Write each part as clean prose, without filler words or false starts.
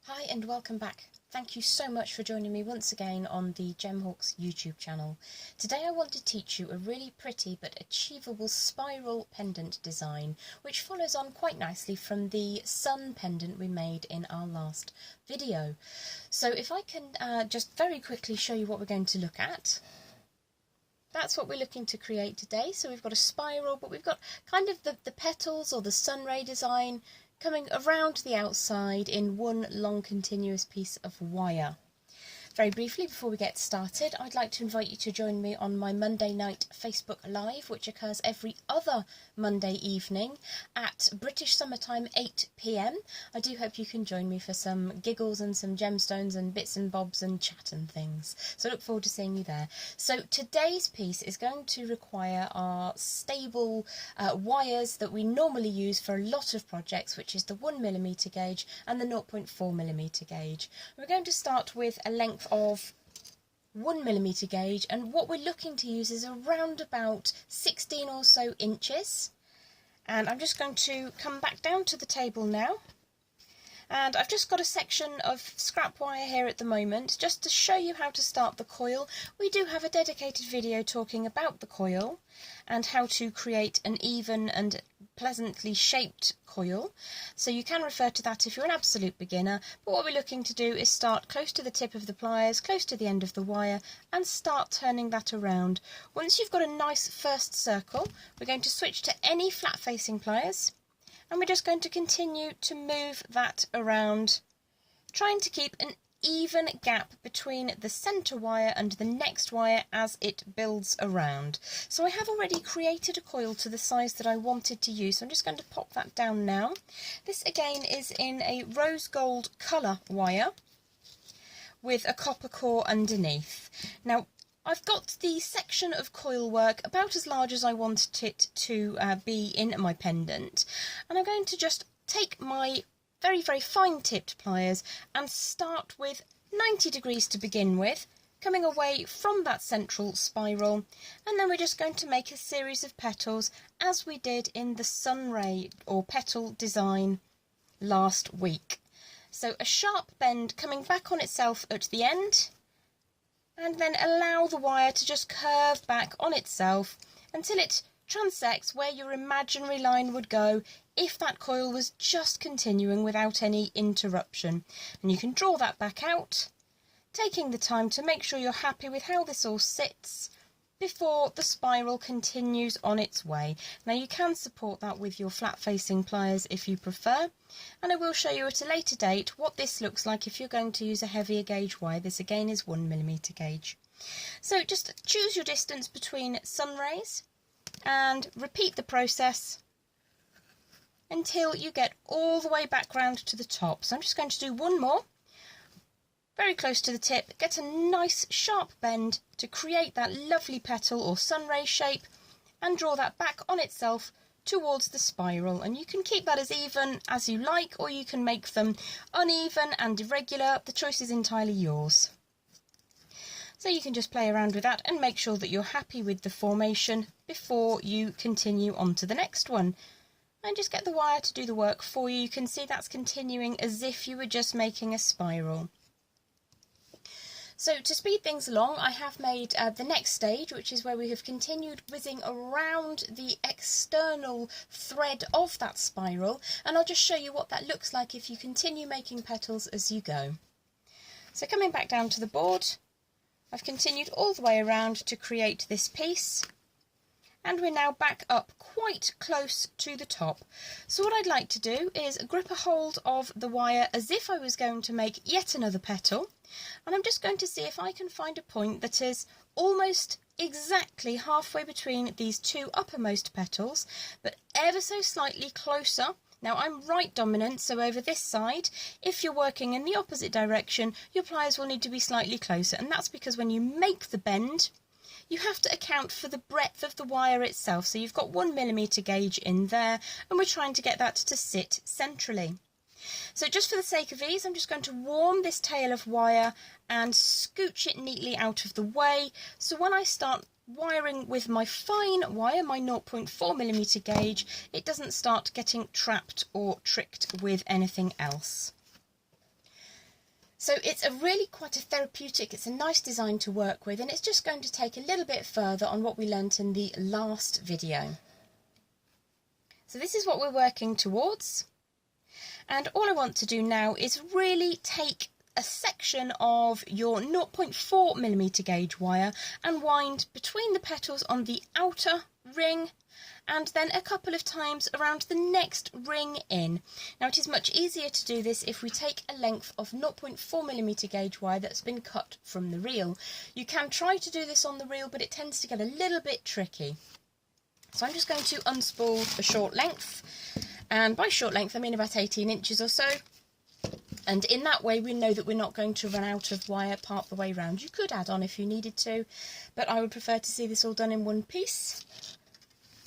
Hi and welcome back. Thank you so much for joining me once again on the Gemhawks YouTube channel. Today I want to teach you a really pretty but achievable spiral pendant design which follows on quite nicely from the sun pendant we made in our last video. So if I can just very quickly show you what we're going to look at. That's what we're looking to create today. So we've got a spiral, but we've got kind of the petals or the sun ray design coming around the outside in one long continuous piece of wire. Very briefly, before we get started, I'd like to invite you to join me on my Monday night Facebook Live, which occurs every other Monday evening at British summertime 8 p.m. I do hope you can join me for some giggles and some gemstones and bits and bobs and chat and things. So I look forward to seeing you there. So today's piece is going to require our stable wires that we normally use for a lot of projects, which is the 1mm gauge and the 0.4mm gauge. We're going to start with a length of 1mm gauge, and what we're looking to use is around about 16 or so inches. And I'm just going to come back down to the table now, and I've just got a section of scrap wire here at the moment just to show you how to start the coil. We do have a dedicated video talking about the coil and how to create an even and pleasantly shaped coil, so you can refer to that if you're an absolute beginner. But what we're looking to do is start close to the tip of the pliers, close to the end of the wire, and start turning that around. Once you've got a nice first circle, we're going to switch to any flat facing pliers, and we're just going to continue to move that around, trying to keep an even gap between the centre wire and the next wire as it builds around. So I have already created a coil to the size that I wanted to use, so I'm just going to pop that down now. This again is in a rose gold colour wire with a copper core underneath. Now I've got the section of coil work about as large as I wanted it to be in my pendant, and I'm going to just take my very fine tipped pliers and start with 90 degrees to begin with, coming away from that central spiral, and then we're just going to make a series of petals as we did in the sun ray or petal design last week. So a sharp bend coming back on itself at the end, and then allow the wire to just curve back on itself until it transects where your imaginary line would go if that coil was just continuing without any interruption. And you can draw that back out, taking the time to make sure you're happy with how this all sits before the spiral continues on its way. Now you can support that with your flat facing pliers if you prefer, and I will show you at a later date what this looks like if you're going to use a heavier gauge wire. This again is 1mm gauge. So just choose your distance between sun rays and repeat the process until you get all the way back round to the top. So I'm just going to do one more, very close to the tip, get a nice sharp bend to create that lovely petal or sun ray shape, and draw that back on itself towards the spiral. And you can keep that as even as you like, or you can make them uneven and irregular. The choice is entirely yours. So you can just play around with that and make sure that you're happy with the formation before you continue on to the next one. And just get the wire to do the work for you. You can see that's continuing as if you were just making a spiral. So to speed things along, I have made the next stage, which is where we have continued whizzing around the external thread of that spiral, and I'll just show you what that looks like if you continue making petals as you go. So coming back down to the board, I've continued all the way around to create this piece, and we're now back up quite close to the top. So what I'd like to do is grip a hold of the wire as if I was going to make yet another petal, and I'm just going to see if I can find a point that is almost exactly halfway between these two uppermost petals, but ever so slightly closer. Now I'm right dominant, so over this side, if you're working in the opposite direction, your pliers will need to be slightly closer, and that's because when you make the bend, you have to account for the breadth of the wire itself. So you've got 1mm gauge in there, and we're trying to get that to sit centrally. So just for the sake of ease, I'm just going to warm this tail of wire and scooch it neatly out of the way. So when I start wiring with my fine wire, my 0.4mm gauge, it doesn't start getting trapped or tricked with anything else. So it's a really quite a therapeutic, it's a nice design to work with, and it's just going to take a little bit further on what we learnt in the last video. So this is what we're working towards, and all I want to do now is really take a section of your 0.4mm gauge wire and wind between the petals on the outer ring and then a couple of times around the next ring in. Now it is much easier to do this if we take a length of 0.4mm gauge wire that's been cut from the reel. You can try to do this on the reel, but it tends to get a little bit tricky. So I'm just going to unspool a short length, and by short length I mean about 18 inches or so. And in that way we know that we're not going to run out of wire part the way round. You could add on if you needed to, but I would prefer to see this all done in one piece.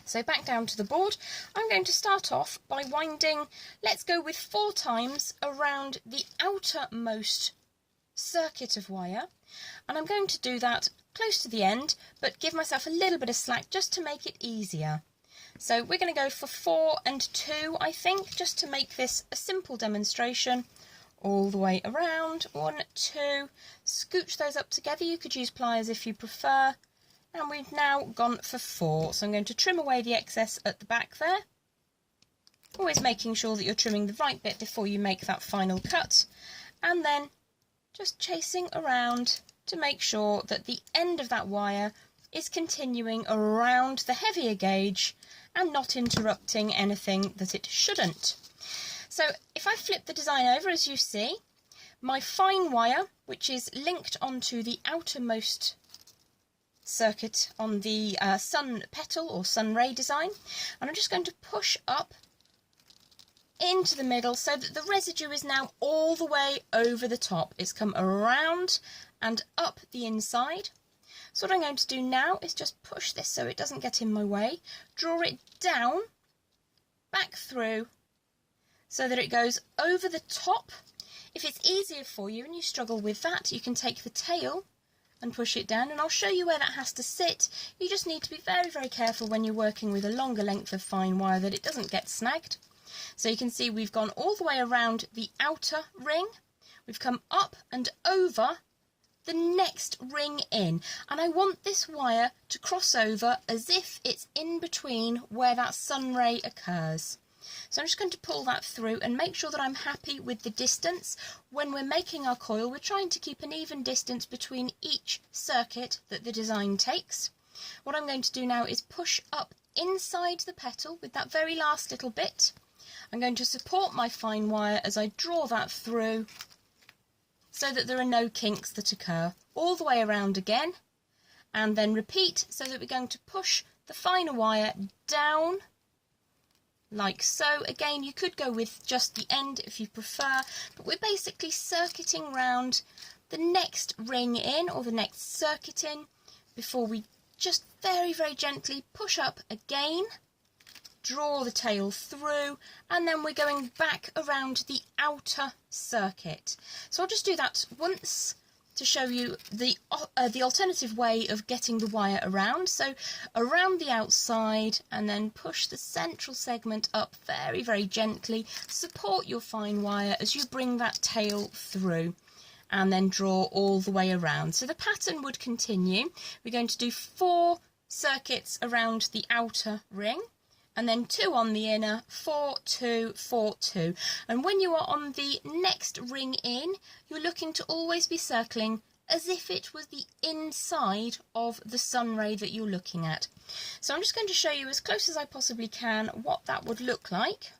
So back down to the board, I'm going to start off by winding, let's go with 4 times around the outermost circuit of wire, and I'm going to do that close to the end, but give myself a little bit of slack just to make it easier. So we're going to go for 4 and 2, I think, just to make this a simple demonstration. All the way around, 1, 2, scooch those up together. You could use pliers if you prefer. And we've now gone for 4. So I'm going to trim away the excess at the back there. Always making sure that you're trimming the right bit before you make that final cut. And then just chasing around to make sure that the end of that wire is continuing around the heavier gauge and not interrupting anything that it shouldn't. So if I flip the design over, as you see, my fine wire, which is linked onto the outermost circuit on the sun petal or sun ray design, and I'm just going to push up into the middle so that the residue is now all the way over the top. It's come around and up the inside. So what I'm going to do now is just push this so it doesn't get in my way, draw it down, back through, so that it goes over the top. If it's easier for you and you struggle with that, you can take the tail and push it down, and I'll show you where that has to sit. You just need to be very, very careful when you're working with a longer length of fine wire that it doesn't get snagged. So you can see we've gone all the way around the outer ring, we've come up and over the next ring in, and I want this wire to cross over as if it's in between where that sun ray occurs. So I'm just going to pull that through and make sure that I'm happy with the distance. When we're making our coil, we're trying to keep an even distance between each circuit that the design takes. What I'm going to do now is push up inside the petal with that very last little bit. I'm going to support my fine wire as I draw that through so that there are no kinks that occur. All the way around again, and then repeat, so that we're going to push the finer wire down like so. Again, you could go with just the end if you prefer, but we're basically circuiting round the next ring in or the next circuit in before we just very, very gently push up again, draw the tail through, and then we're going back around the outer circuit. So I'll just do that once to show you the alternative way of getting the wire around. So around the outside, and then push the central segment up very, very gently. Support your fine wire as you bring that tail through, and then draw all the way around. So the pattern would continue. We're going to do 4 circuits around the outer ring, and then 2 on the inner, 4, 2, 4, 2. And when you are on the next ring in, you're looking to always be circling as if it was the inside of the sun ray that you're looking at. So I'm just going to show you as close as I possibly can what that would look like.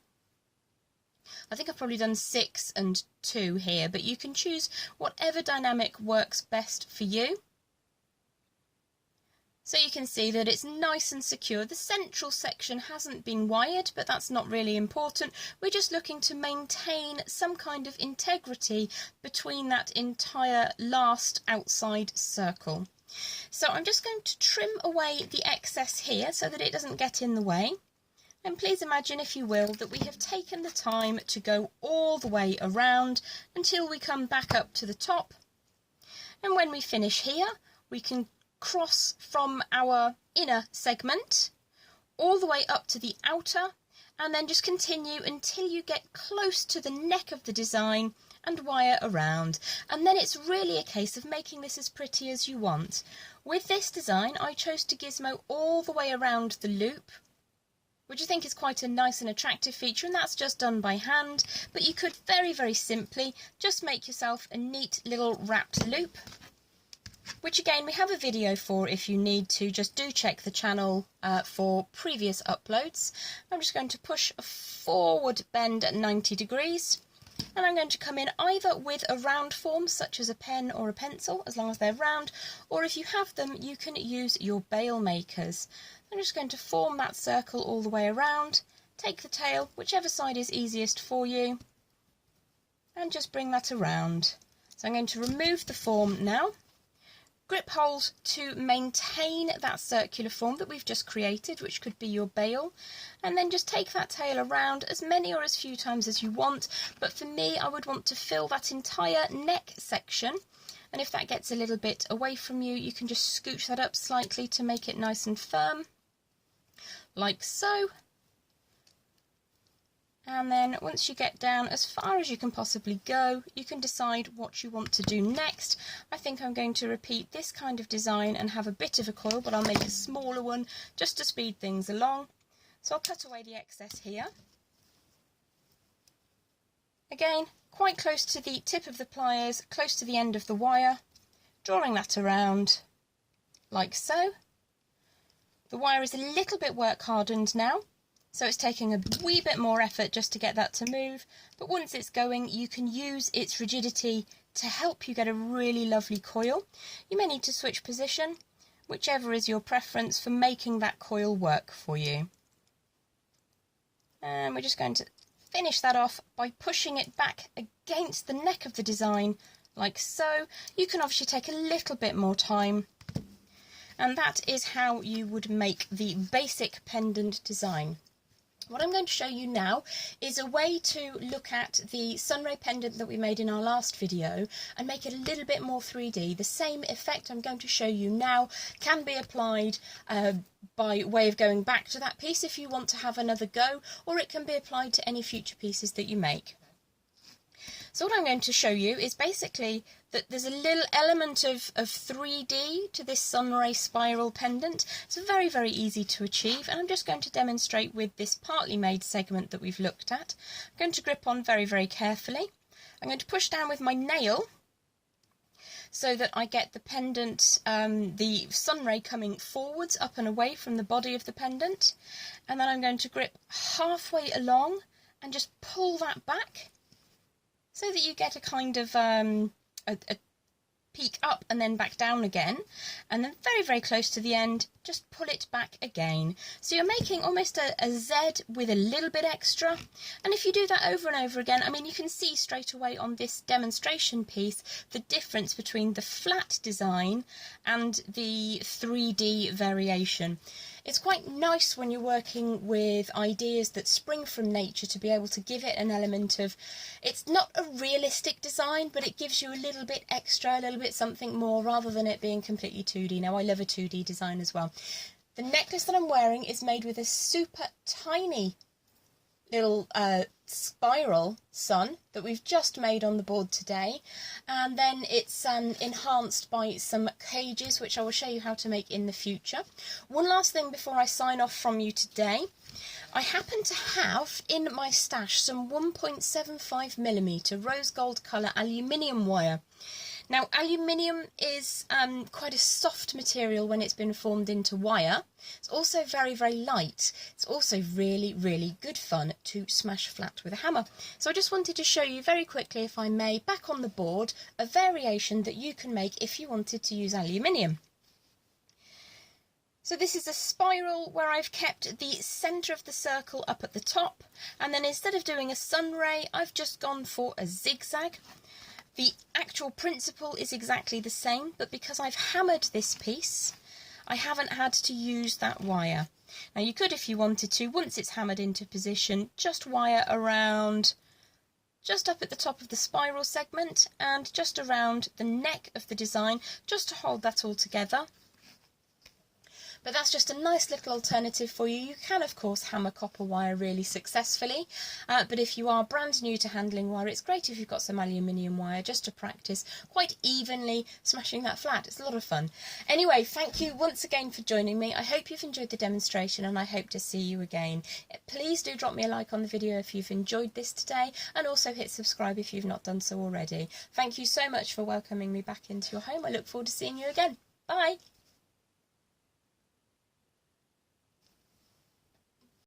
I think I've probably done 6 and 2 here, but you can choose whatever dynamic works best for you. So you can see that it's nice and secure. The central section hasn't been wired, but that's not really important. We're just looking to maintain some kind of integrity between that entire last outside circle. So I'm just going to trim away the excess here so that it doesn't get in the way. And please imagine, if you will, that we have taken the time to go all the way around until we come back up to the top. And when we finish here, we can cross from our inner segment all the way up to the outer, and then just continue until you get close to the neck of the design, and wire around, and then it's really a case of making this as pretty as you want. With this design I chose to gizmo all the way around the loop, which I think is quite a nice and attractive feature, and that's just done by hand, but you could very simply just make yourself a neat little wrapped loop, which again we have a video for if you need to. Just do check the channel for previous uploads. I'm just going to push a forward bend at 90 degrees, and I'm going to come in either with a round form such as a pen or a pencil, as long as they're round, or if you have them you can use your bail makers. I'm just going to form that circle all the way around, take the tail, whichever side is easiest for you, and just bring that around. So I'm going to remove the form now. Grip hold to maintain that circular form that we've just created, which could be your bail, and then just take that tail around as many or as few times as you want, but for me I would want to fill that entire neck section, and if that gets a little bit away from you, you can just scooch that up slightly to make it nice and firm, like so. And then once you get down as far as you can possibly go, you can decide what you want to do next. I think I'm going to repeat this kind of design and have a bit of a coil, but I'll make a smaller one just to speed things along. So I'll cut away the excess here. Again, quite close to the tip of the pliers, close to the end of the wire, drawing that around like so. The wire is a little bit work hardened now, so it's taking a wee bit more effort just to get that to move, but once it's going you can use its rigidity to help you get a really lovely coil. You may need to switch position, whichever is your preference for making that coil work for you. And we're just going to finish that off by pushing it back against the neck of the design like so. You can obviously take a little bit more time, and that is how you would make the basic pendant design. What I'm going to show you now is a way to look at the sunray pendant that we made in our last video and make it a little bit more 3D. The same effect I'm going to show you now can be applied by way of going back to that piece if you want to have another go, or it can be applied to any future pieces that you make. So what I'm going to show you is basically that there's a little element of 3D to this sunray spiral pendant. It's very easy to achieve, and I'm just going to demonstrate with this partly made segment that we've looked at. I'm going to grip on very carefully. I'm going to push down with my nail so that I get the pendant, the sunray coming forwards up and away from the body of the pendant, and then I'm going to grip halfway along and just pull that back, so that you get a kind of a peak up and then back down again, and then very close to the end just pull it back again. So you're making almost a Z with a little bit extra, and if you do that over and over again, I mean, you can see straight away on this demonstration piece the difference between the flat design and the 3D variation. It's quite nice when you're working with ideas that spring from nature to be able to give it an element of, it's not a realistic design, but it gives you a little bit extra, a little bit something more, rather than it being completely 2D. Now, I love a 2D design as well. The necklace that I'm wearing is made with a super tiny little spiral sun that we've just made on the board today, and then it's enhanced by some cages, which I will show you how to make in the future. One last thing before I sign off from you today. I happen to have in my stash some 1.75mm rose gold colour aluminium wire. Now, aluminium is quite a soft material when it's been formed into wire. It's also very light. It's also really good fun to smash flat with a hammer. So I just wanted to show you very quickly, if I may, back on the board, a variation that you can make if you wanted to use aluminium. So this is a spiral where I've kept the centre of the circle up at the top, and then instead of doing a sun ray, I've just gone for a zigzag. The actual principle is exactly the same, but because I've hammered this piece, I haven't had to use that wire. Now, you could, if you wanted to, once it's hammered into position, just wire around just up at the top of the spiral segment and just around the neck of the design, just to hold that all together. But that's just a nice little alternative for you. You can of course hammer copper wire really successfully, but if you are brand new to handling wire, it's great if you've got some aluminium wire just to practice quite evenly smashing that flat. It's a lot of fun. Anyway, thank you once again for joining me. I hope you've enjoyed the demonstration and I hope to see you again. Please do drop me a like on the video if you've enjoyed this today, and also hit subscribe if you've not done so already. Thank you so much for welcoming me back into your home. I look forward to seeing you again. Bye!